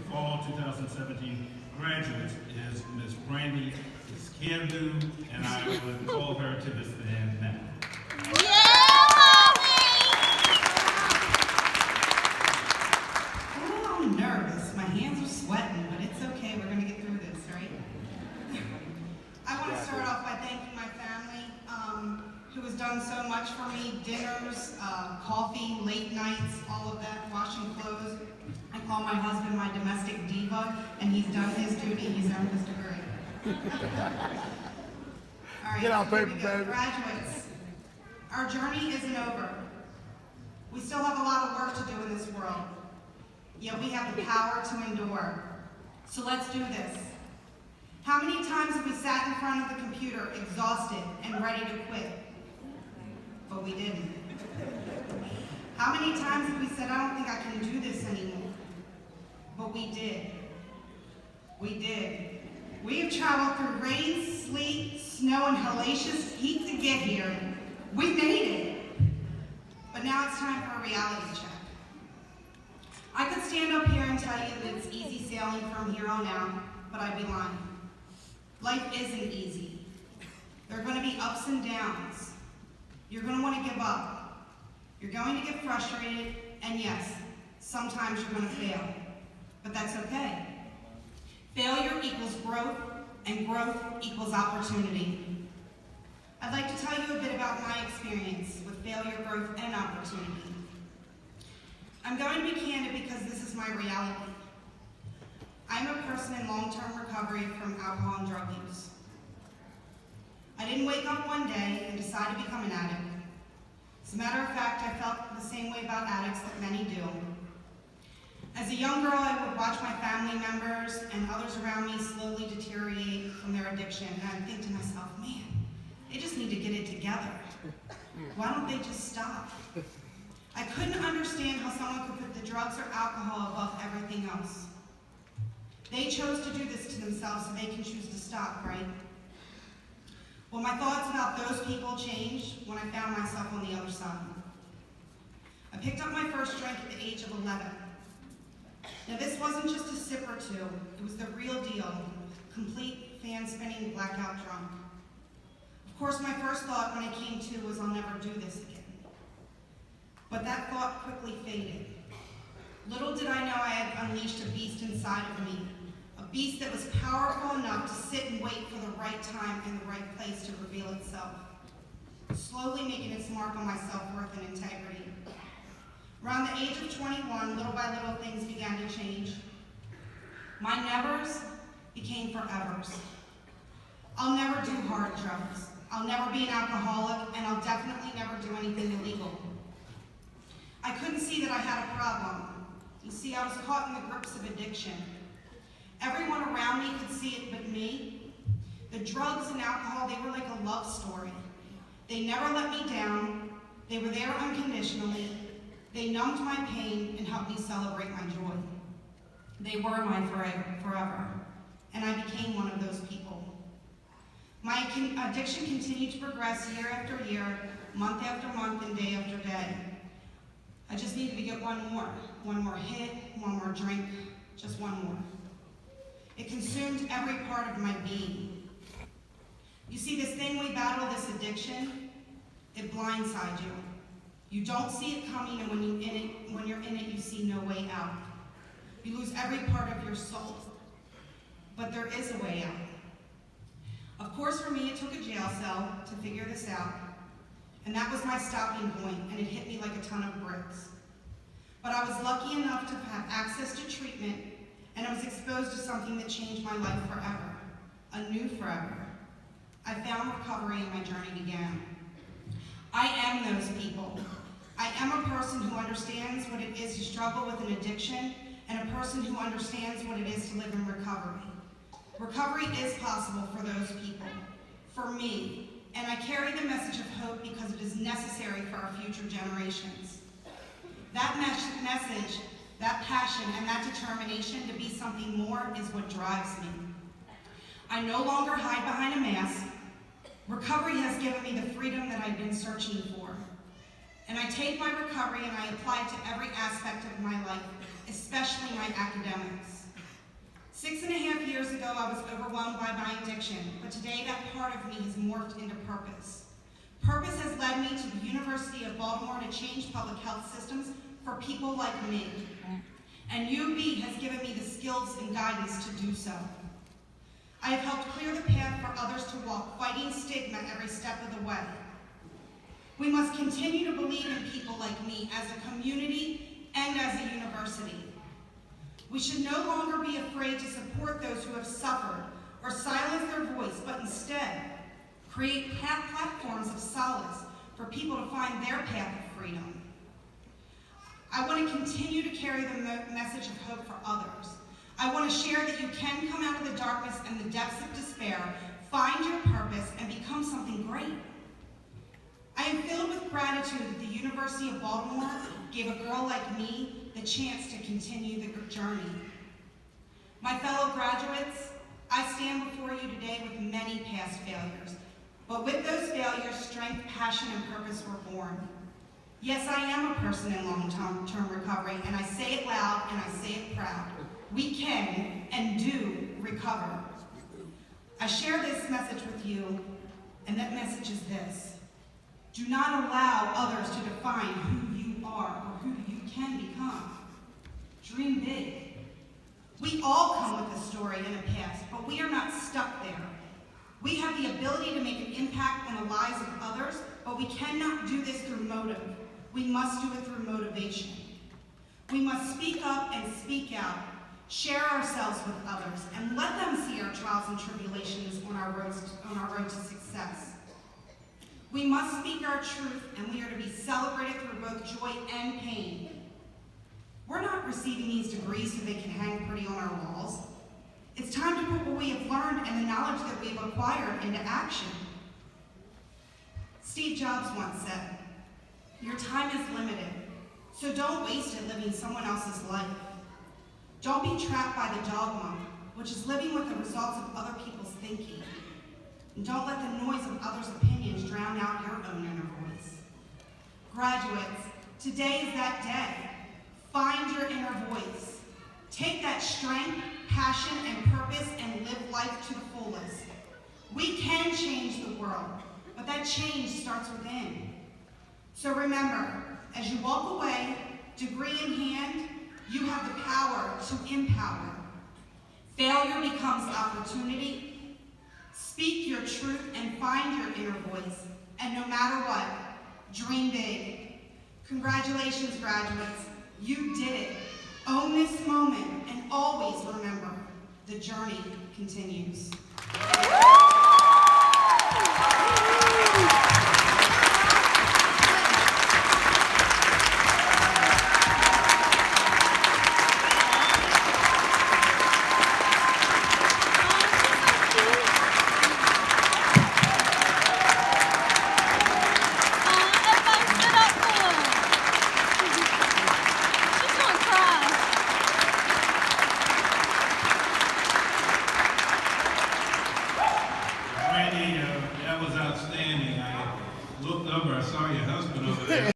fall 2017 graduates is Ms. Brandy Scandu, and I will call her to the stand now. Oh, I'm nervous. My hands are sweating, but it's okay. We're going to get through this, right? I want to start off by thanking my family, who has done so much for me. Dinners, coffee, late nights, all of that, washing clothes. I call my husband my domestic diva, and he's done his duty. He's earned his degree. All right, Get out, here paper, we go. baby. Graduates, our journey isn't over. We still have a lot of work to do in this world, yet we have the power to endure. So let's do this. How many times have we sat in front of the computer, exhausted and ready to quit? But we didn't. How many times have we said, I don't think I can do this anymore? But we did. We did. We have traveled through rain, sleet, snow, and hellacious heat to get here. We made it. But now it's time for a reality check. I could stand up here and tell you that it's easy sailing from here on out, but I'd be lying. Life isn't easy. There are going to be ups and downs. You're going to want to give up. You're going to get frustrated, and yes, sometimes you're going to fail. But that's okay. Failure equals growth, and growth equals opportunity. I'd like to tell you a bit about my experience with failure, growth, and opportunity. I'm going to be candid because this is my reality. I'm a person in long-term recovery from alcohol and drug use. I didn't wake up one day and decide to become an addict. As a matter of fact, I felt the same way about addicts that many do. As a young girl, I would watch my family members and others around me slowly deteriorate from their addiction, and I'd think to myself, man, they just need to get it together. Why don't they just stop? I couldn't understand how someone could put the drugs or alcohol above everything else. They chose to do this to themselves so they can choose to stop, right? Well, my thoughts about those people changed when I found myself on the other side. I picked up my first drink at the age of 11. Now, this wasn't just a sip or two. It was the real deal, complete fan-spinning blackout drunk. Of course, my first thought when I came to was, I'll never do this again. But that thought quickly faded. Little did I know I had unleashed a beast inside of me, a beast that was powerful enough to sit and wait for the right time and the right place to reveal itself, slowly making its mark on my self-worth and integrity. Around the age of 21, little by little, things began to change. My nevers became forevers. I'll never do hard drugs. I'll never be an alcoholic, and I'll definitely never do anything illegal. I couldn't see that I had a problem. You see, I was caught in the grips of addiction. Everyone around me could see it but me. The drugs and alcohol, they were like a love story. They never let me down. They were there unconditionally. They numbed my pain and helped me celebrate my joy. They were my forever, and I became one of those people. My addiction continued to progress year after year, month after month, and day after day. I just needed to get one more hit, one more drink, just one more. It consumed every part of my being. You see, this thing we battle, this addiction, it blindsides you. You don't see it coming, and when you're in it, you see no way out. You lose every part of your soul. But there is a way out. Of course, for me, it took a jail cell to figure this out. And that was my stopping point, and it hit me like a ton of bricks. But I was lucky enough to have access to treatment, and I was exposed to something that changed my life forever, a new forever. I found recovery and my journey began. I am those people. I am a person who understands what it is to struggle with an addiction, and a person who understands what it is to live in recovery. Recovery is possible for those people, for me, and I carry the message of hope because it is necessary for our future generations. That message, that passion, and that determination to be something more is what drives me. I no longer hide behind a mask. Recovery has given me the freedom that I've been searching for. And I take my recovery and I apply it to every aspect of my life, especially my academics. 6.5 years ago, I was overwhelmed by my addiction, but today that part of me has morphed into purpose. Purpose has led me to the University of Baltimore to change public health systems for people like me. And UB has given me the skills and guidance to do so. I have helped clear the path for others to walk, fighting stigma every step of the way. We must continue to believe in people like me as a community and as a university. We should no longer be afraid to support those who have suffered or silence their voice, but instead create platforms of solace for people to find their path of freedom. I want to continue to carry the message of hope for others. I want to share that you can come out of the darkness and the depths of despair, find your purpose, and become something great. I am filled with gratitude that the University of Baltimore gave a girl like me the chance to continue the journey. My fellow graduates, I stand before you today with many past failures, but with those failures, strength, passion, and purpose were born. Yes, I am a person in long-term recovery, and I say it loud and I say it proud. We can and do recover. I share this message with you, and that message is this. Do not allow others to define who you are or who you can become. Dream big. We all come with a story and a past, but we are not stuck there. We have the ability to make an impact on the lives of others, but we cannot do this through motive. We must do it through motivation. We must speak up and speak out, share ourselves with others, and let them see our trials and tribulations on our road to success. We must speak our truth, and we are to be celebrated through both joy and pain. We're not receiving these degrees so they can hang pretty on our walls. It's time to put what we have learned and the knowledge that we've acquired into action. Steve Jobs once said, "Your time is limited, so don't waste it living someone else's life. Don't be trapped by the dogma, which is living with the results of other people's thinking. And don't let the noise of others' opinions drown out your own inner voice." Graduates, today is that day. Find your inner voice. Take that strength, passion, and purpose and live life to the fullest. We can change the world, but that change starts within. So remember, as you walk away, degree in hand, you have the power to empower. Failure becomes opportunity. Speak your truth and find your inner voice. And no matter what, dream big. Congratulations, graduates. You did it. Own this moment and always remember, the journey continues.